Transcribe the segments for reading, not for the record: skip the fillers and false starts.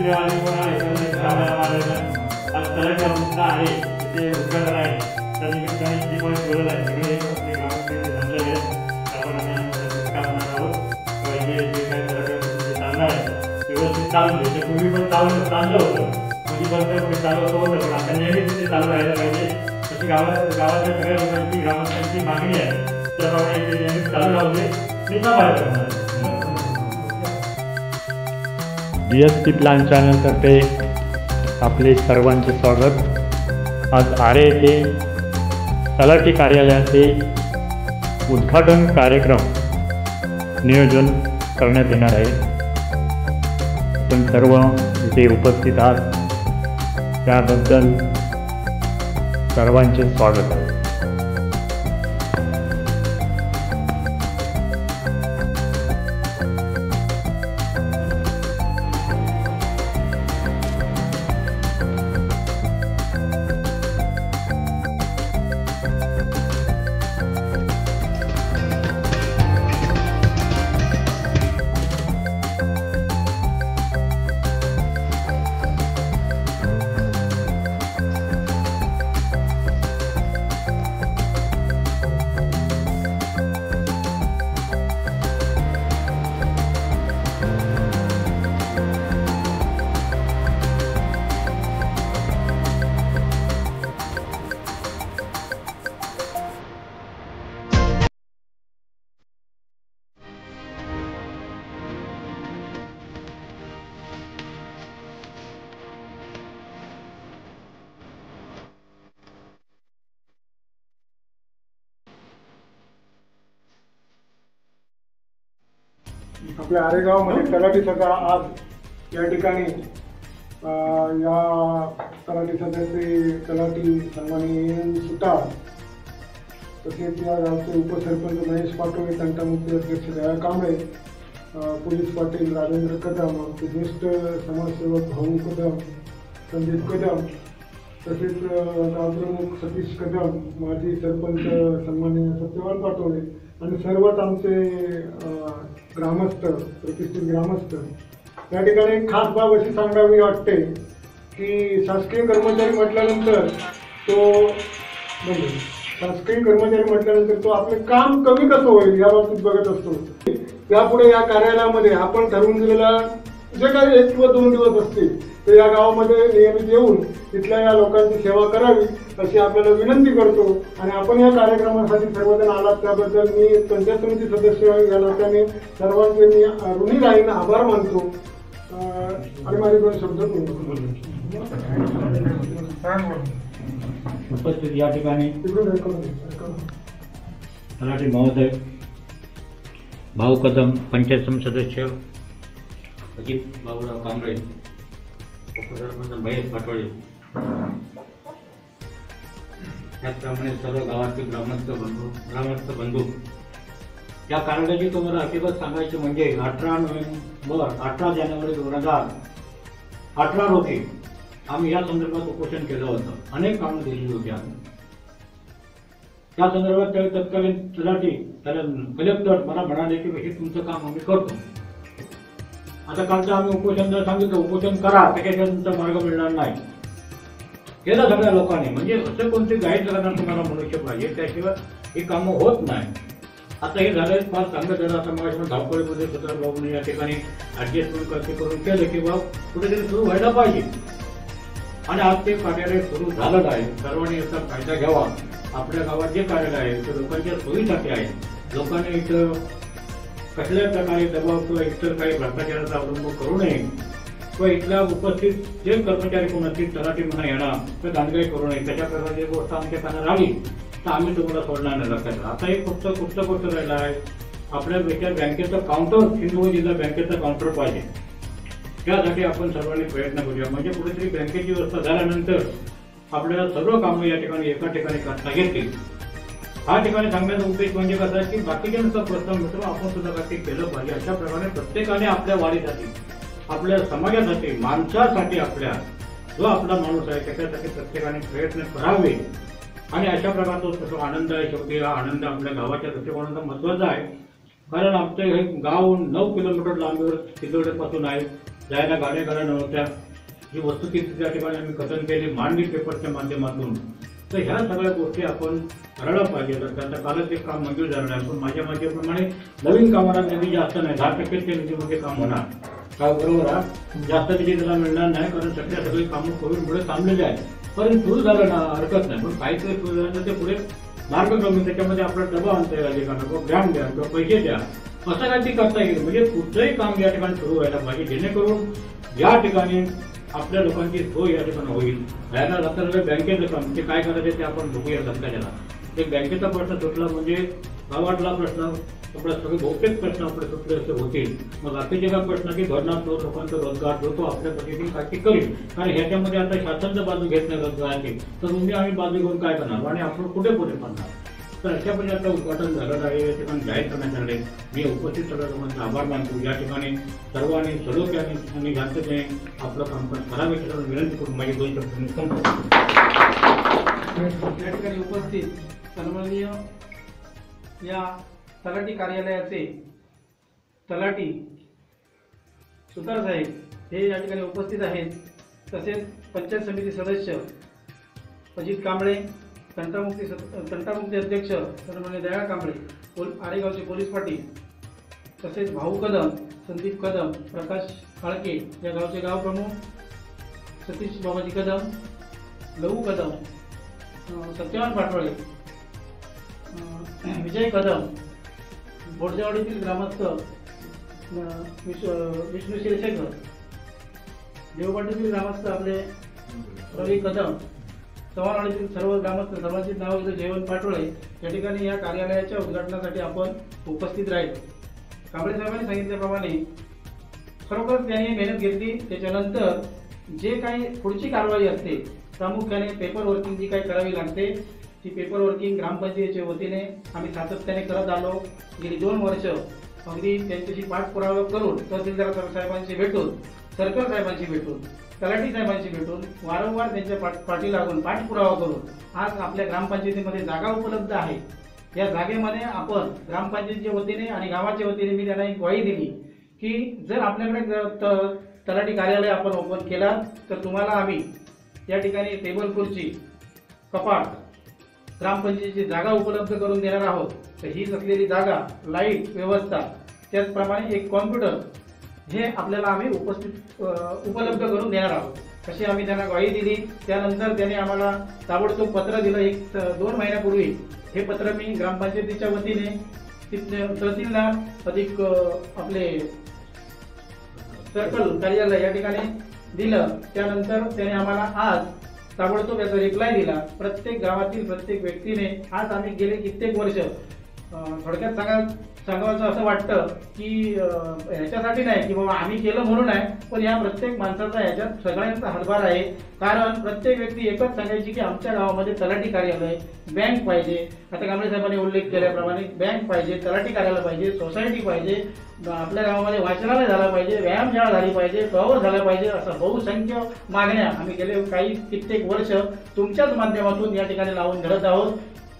पूर्वी पण चाललं होतं म्हणजे बंद चालू होतं पण आता नेहमीच ते चालू राहायला पाहिजे अशी गावाच्या सगळ्या लोकांची ग्रामस्थांची मागणी आहे. त्याप्रमाणे ते नेहमी चालू राहते. मी का बाहेर DSP प्लान चॅनलतर्फे आपले सर्वांचे स्वागत. आज आरे येथे तलाठी कार्यालयाचे उद्घाटन कार्यक्रम नियोजन करण्यात येणार आहे. आपण सर्व इथे उपस्थित आहात त्याबद्दल सर्वांचे स्वागत आहे. आपल्या आरेगावमध्ये तलाठी सभा आज या ठिकाणी या तलाठी सभेचे तलाठी सन्माननीय सुतार तसेच या गावचे उपसरपंच महेश पाटोळे, तंटामुक्ती अध्यक्ष दया कांबळे, पोलीस पाटील राजेंद्र कदम, आमचे ज्येष्ठ समाजसेवक भाऊ कदम, संदीप कदम, तसेच गावप्रमुख सतीश कदम, माजी सरपंच सन्माननीय सत्यवान पाटोळे आणि सर्वच आमचे ग्रामस्थ, प्रतिष्ठित ग्रामस्थ. या ठिकाणी एक खास बाब अशी सांगावी वाटते की शासकीय कर्मचारी म्हटल्यानंतर तो आपले काम कमी कसं होईल या बाबतीत बघत असतो. यापुढे या कार्यालयामध्ये आपण ठरवून दिलेला जे काही 1 किंवा 2 दिवस असतील ते या गावामध्ये नियमित येऊन तिथल्या या लोकांची सेवा करावी अशी आपल्याला विनंती करतो. आणि आपण या कार्यक्रमासाठी सर्वजण आलात त्याबद्दल मी पंचायत समिती सदस्य या नात्याने सर्वांचे मी ऋणी राहीन, आभार मानतो आणि माझे 2 शब्द उपस्थित या ठिकाणी तलाठी महोदय, भाऊ कदम, पंचायत समिती सदस्य अजित बाबूराव कांबळे, उपसरपंच महेश पाटोळे, त्याचप्रमाणे सर्व गावातील ग्रामस्थ बंधू. या कार्यालयाची तुम्हाला हकीकत सांगायची म्हणजे 18 जानेवारी 2018 रोजी आम्ही या संदर्भात उपोषण केलं होतं. अनेक कामं दिली होती आम्ही. त्या संदर्भात त्यावेळी तत्कालीन तलाठी कलेक्टर मला म्हणाले की हे तुमचं काम आम्ही करतो. आता कालचं आम्ही उपोषण सांगितलं, उपोषण करा, त्याच्याशिवाय तुमचा मार्ग मिळणार नाही. केलं सगळ्या लोकांनी. म्हणजे असं कोणती गाईड करणार तुम्हाला मनुष्य पाहिजे, त्याशिवाय ही कामं होत नाही. आता हे झालंय फार चांगलं झालं. आता मग धावपळीमध्ये सुद्धा बाबूने या ठिकाणी ऍडजस्टमेंट करून केलं की बाबा कुठेतरी सुरू व्हायला पाहिजे. आणि आज ते कार्यालय सुरू झालं आहे. सर्वांनी याचा फायदा घ्यावा. आपल्या गावात जे कार्यालय आहे ते लोकांच्या सोयीसाठी आहे. लोकांनी इथं कसल्याही प्रकारे दबाव किंवा इतर काही भ्रष्टाचाराचा अवलंब करू नये किंवा इथल्या उपस्थित जे कर्मचारी कोण असतील तलाठी म्हणा येणार तर दांडगाई करू नये. त्याच्या प्रकारची गोष्ट आमच्या कानावर आली तर आम्ही तुम्हाला सोडणार नाही. लक्षात आता एक फक्त कुठचं गोष्ट राहिला आहे, आपल्या बँकेचं काउंटर, सिंधुदुर्ग जिल्हा बँकेचं काउंटर पाहिजे. त्यासाठी आपण सर्वांनी प्रयत्न करूया. म्हणजे कुठेतरी बँकेची व्यवस्था झाल्यानंतर आपल्याला सर्व कामं या ठिकाणी एका ठिकाणी करता येतील. हा ठिकाणी सांगण्याचा उद्देश म्हणजे कसा आहे की बाकीच्यांचा प्रश्न मिळतो, आपण सुद्धा काही केलं पाहिजे. अशा प्रकारे प्रत्येकाने आपल्या वाढीसाठी, आपल्या समाजासाठी, माणसासाठी, आपल्या जो आपला माणूस आहे त्याच्यासाठी प्रत्येकाने प्रयत्न करावे. आणि अशा प्रकारचा तो आनंद आहे. शेवटी हा आनंद आपल्या गावाच्या दृष्टिकोनाचा महत्वाचा आहे. कारण आमचं हे गाव 9 किलोमीटर लांबीवर सिद्धोडेपासून आहे. जायला गाड्या नव्हत्या, जी वस्तुस्थिती त्या ठिकाणी आम्ही कथन केली मांडणी पेपरच्या माध्यमातून. तर ह्या सगळ्या गोष्टी आपण करायला पाहिजे. तर त्याचा कालच एक काम मंजूर झालं नाही, पण माझ्या माहितीप्रमाणे नवीन कामाला निधी जास्त नाही, 10% त्या निधीमध्ये काम होणार. काय बरोबर आहे? जास्त निधी त्याला मिळणार नाही, कारण सगळी कामं करून पुढे थांबलेले आहेत. पण सुरू झालं ना हरकत नाही, पण काहीतरी सुरू झालं ते पुढे मार्गक्रमण त्याच्यामध्ये आपला डबा आणता येईल ठिकाणा, किंवा ग्रॅम द्या किंवा पैसे द्या, असं काहीतरी करता येईल. म्हणजे कुठलंही काम या ठिकाणी सुरू व्हायला पाहिजे, जेणेकरून या ठिकाणी आपल्या लोकांची सोय या ठिकाणी होईल. राहायला जाताना बँकेचं काम ते काय करायचं ते आपण बघूया. सरकारला एक बँकेचा प्रश्न सुटला म्हणजे गावातला प्रश्न, आपला सगळे बहुतेक प्रश्न आपले सुटले असे होतील. मग बाकीचे काय प्रश्न की धरणात लोकांचा रोजगार जो तो आपल्या पद्धतीने काही करेल, कारण ह्याच्यामध्ये आता शासनाचं बाजू घेत नाही रोजगाराची, तर तुम्ही आम्ही बाजू घेऊन काय करणार आणि आपण कुठे पडणार. तर अशा प्रकारे आता उद्घाटन झालं आहे, या ठिकाणी जाहीर करण्यात आले. मी उपस्थित सगळ्या लोकांचा आभार मानतो. या ठिकाणी सर्वांनी सलोख्याने आणि शांततेने आपलं कामकाज करावे याची विनंती करून माझी 2 शब्द संपतो. या ठिकाणी उपस्थित सन्माननीय या तलाठी कार्यालयाचे तलाठी सुतार साहेब हे या ठिकाणी उपस्थित आहेत. तसेच पंचायत समिती सदस्य अजित कांबळे, तंटामुक्ती अध्यक्ष सन्माननीय दयाळ कांबळे, आरेगावचे पोलीस पाटील, तसेच भाऊ कदम, संदीप कदम, प्रकाश फाळके या गावचे गाव प्रमुख, सतीश बाबाजी कदम, लहू कदम, सत्यवान पाटोळे, विजय कदम, बोडजावाडीतील ग्रामस्थ विष्णू शिरशेकर, देवपाटीतील ग्रामस्थ आपले रवी कदम, चव्हाणवाडीतील सर्व ग्रामस्थ सर्वांची नाव जयवंत पाटोळे या ठिकाणी या कार्यालयाच्या उद्घाटनासाठी आपण उपस्थित राहील. कांबळे साहेबांनी सांगितल्याप्रमाणे खरोखर त्यांनी मेहनत घेतली. त्याच्यानंतर जे काही पुढची कारवाई असते, प्रामुख्याने पेपर वर्किंग जी काही करावी लागते, ती पेपर वर्किंग ग्रामपंचायतीच्या वतीने आम्ही सातत्याने करत आलो. गेली 2 वर्ष अगदी त्यांच्याशी पाठपुरावा करून तहसीलदार साहेबांशी भेटून, सर्कल साहेबांशी भेटून, तलाठी साहेबांशी भेटून वारंवार त्यांच्या पाठी लागून पाठपुरावा करून आज आपल्या ग्रामपंचायतीमध्ये जागा उपलब्ध आहे. या जागेमध्ये आपण ग्रामपंचायतीच्या वतीने आणि गावाच्या वतीने मी त्यांना एक ग्वाही दिली की जर आपल्याकडे तलाठी कार्यालय आपण ओपन केला तर तुम्हाला आम्ही या ठिकाणी टेबल खुर्ची, कपाट, ग्रामपंचायतीची जागा उपलब्ध करून देणार आहोत. तर ही असलेली जागा, लाईट व्यवस्था, त्याचप्रमाणे एक कॉम्प्युटर हे आपल्याला आम्ही उपलब्ध करून देणार आहोत, अशी आम्ही त्यांना ग्वाही दिली. त्यानंतर त्याने आम्हाला ताबडतोब पत्र दिलं. 1-2 महिन्यापूर्वी हे पत्र मी ग्रामपंचायतीच्या वतीने तिथले तहसीलदार अधिक आपले सर्कल कार्यालय या ठिकाणी दिलं. त्यानंतर त्याने आम्हाला आज ताबडतोब याचा रिप्लाय दिला. प्रत्येक गावातील प्रत्येक व्यक्तीने आज आम्ही गेले कित्येक वर्ष थोडक्यात सांगायचं असं वाटतं की ह्याच्यासाठी नाही की बाबा आम्ही केलं म्हणून आहे, पण या प्रत्येक माणसाचा ह्याच्यात सगळ्यांचा हातभार आहे. कारण प्रत्येक व्यक्ती एकच सांगायची की आमच्या गावामध्ये तलाठी कार्यालय, बँक पाहिजे. आता कांबळे साहेबांनी उल्लेख केल्याप्रमाणे बँक पाहिजे, तलाठी कार्यालय पाहिजे, सोसायटी पाहिजे, आपल्या गावामध्ये वाचनालय झाला पाहिजे, व्यायामशाळा झाली पाहिजे, कवर झाला पाहिजे, असं बहुसंख्य मागण्या आम्ही गेले काही कित्येक वर्ष तुमच्याच माध्यमातून या ठिकाणी लावून धरत आहोत.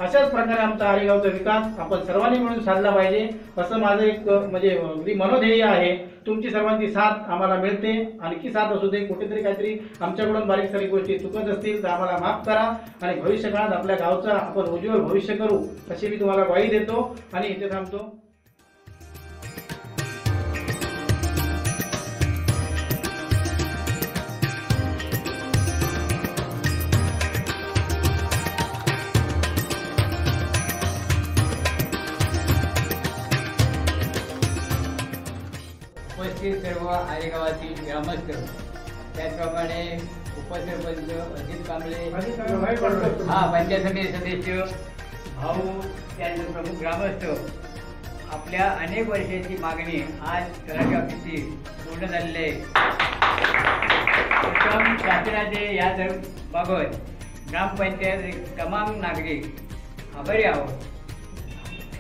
अशाच प्रकारे आमचा आरेगावचा विकास आपण सर्वांनी मिळून साधला पाहिजे, असं माझं एक म्हणजे अगदी मनोध्येय आहे. तुमची सर्वांची साथ आम्हाला मिळते, आणखी साथ असू दे. कुठेतरी काहीतरी आमच्याकडून बारीक सारी गोष्टी चुकत असतील तर आम्हाला माफ करा आणि भविष्यकाळात आपल्या गावचं आपण उज्ज्वल भविष्य करू अशी मी तुम्हाला ग्वाही देतो आणि इथे थांबतो. उपस्थित सर्व आरेगावातील ग्रामस्थ, त्याचप्रमाणे उपसरपंच अजित कांबळे, पंचायत समिती सदस्य भाऊ, त्यानंतर प्रमुख ग्रामस्थ, आपल्या अनेक वर्षांची मागणी आज तलाठी ऑफिसची पूर्ण झालेली आहे. प्रथम शासनाचे या बाबत ग्रामपंचायत तमाम नागरिक आभारी आहोत.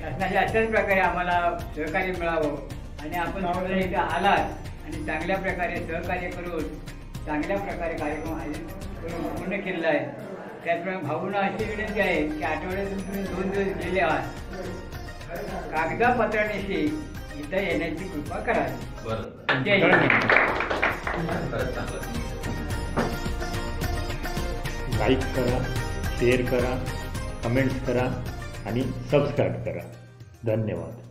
शासनाच्या अशाच प्रकारे आम्हाला सहकार्य मिळावं आणि आपण थोडं इथं आलात आणि चांगल्या प्रकारे सहकार्य करून चांगल्या प्रकारे कार्यक्रम आयोजित करून पूर्ण केलेला आहे. त्याचप्रमाणे भाऊंना अशी विनंती आहे की आठवड्यातून तुम्ही 2 दिवस गेले आहात, कागदापत्रांशी इथं येण्याची कृपा करावी. बरं. जय हिंद. खरंच चांगलं. लाईक करा, शेअर करा, कमेंट्स करा आणि सबस्क्राईब करा. धन्यवाद.